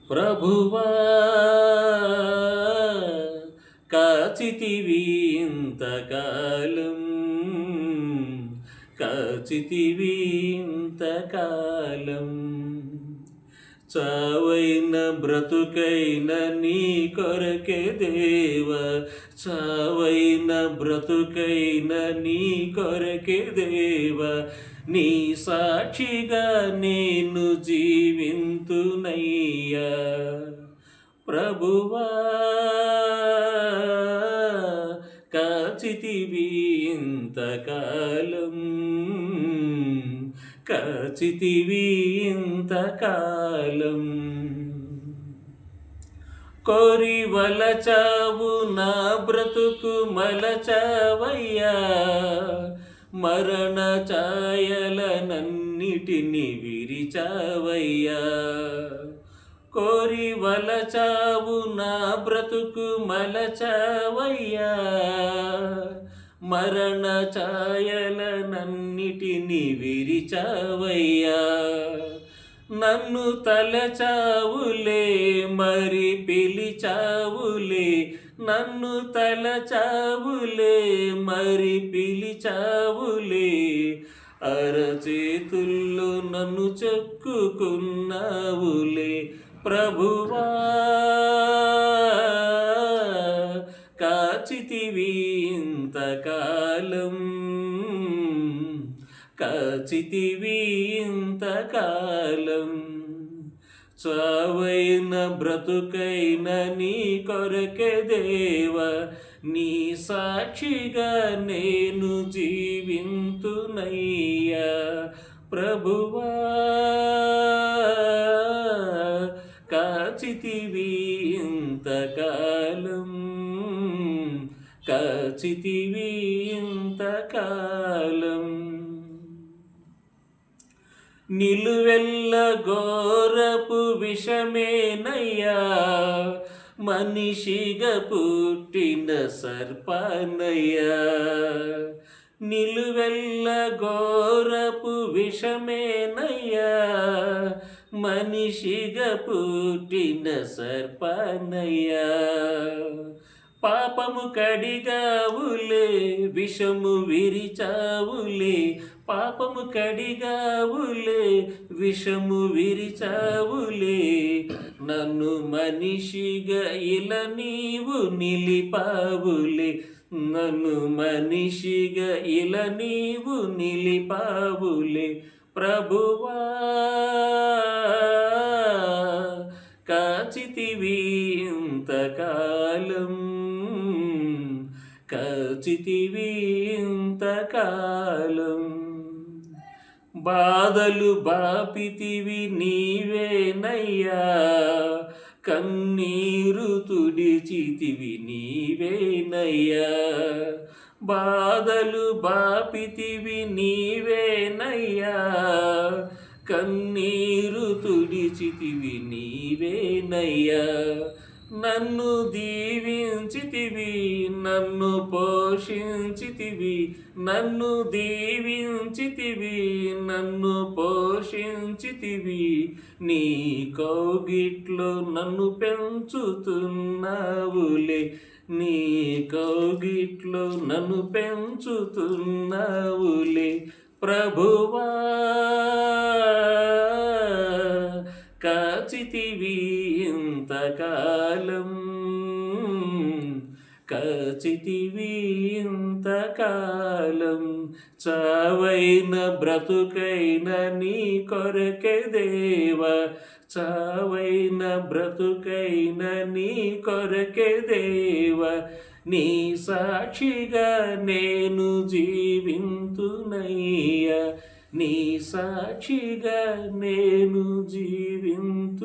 ప్రభువా కాచితివి ఇంతకాలం, కాచితివి ఇంతకాలం. చావైన బ్రతుకైన నీ కొరకే దేవా, చావైన బ్రతుకైన నీ కొరకే దేవా, నీ సాక్షిగా నేను జీవింతునయ్యా. ప్రభువా కాచితివి ఇంతకాలం, కాచితివి ఇంతకాలం. కోరి వలచావు నా బ్రతుకు మలచావయ్యా, మరణ ఛాయలనన్నిటిని విరిచావయ్యా. కోరి వలచావు నా బ్రతుకు మలచావయ్యా, మరణ ఛాయలనన్నిటిని విరిచావయ్యా. నన్ను తలచావులే మరి పిలిచావులే, నన్ను తలచావులే మరి పిలిచావులే. అరచేతుల్లో నన్ను చెక్కుకున్నావులే. ప్రభువా కాచితివి ఇంతకాలం, కాచితివి ఇంతకాలం. చావైన బ్రతుకైన నీ కొరకే దేవా, నీ సాక్షిగా నేను జీవింతునయ్యా. ప్రభువా కాచితివి ఇంతకాలం, కాచితివి ఇంతకాలం. నిలువెల్ల ఘోరపు విషమేనయ్యా, మనిషిగా పుట్టిన సర్పానయ్యా. నిలువెల్ల ఘోరపు విషమేనయ్యా, మనిషిగా పుట్టిన సర్పానయ్యా. పాపము కడిగావులే, విషము విరిచావులే. పాపము కడిగావులే, విషము విరిచావులే. నన్ను మనిషిగా ఇలా నీవు నిలిపావులే, నన్ను మనిషిగా ఇలా నీవు నిలిపావులే. ప్రభువా కాచితివి ఇంతకాలం, కాచితివి ఇంతకాలం. బాధలు బాపితివి నీవేనయ్యా, కన్నీరు తుడిచితివి నీవేనయ్యా. బాధలు బాపితివి నీవేనయ్యా, కన్నీరు తుడిచితివి నీవేనయ్యా. నన్ను దీవించితివి, నన్ను పోషించితివి, నన్ను దీవించితివి, నన్ను పోషించితివి. నీ కౌగిట్లో నన్ను పెంచుతున్నావులే, నీ కౌగిట్లో నన్ను పెంచుతున్నావులే. ప్రభువా కాచితివి ఇంతకాలం, కాచితివి ఇంతకాలం. చావైన బ్రతుకైన నీ కొరకే దేవా, చావైన బ్రతుకైన నీ కొరకే దేవా, నీ సాక్షిగా నేను జీవింతునయ్యా. నీ సాక్షిగా నేను జీవింతునయ్యా.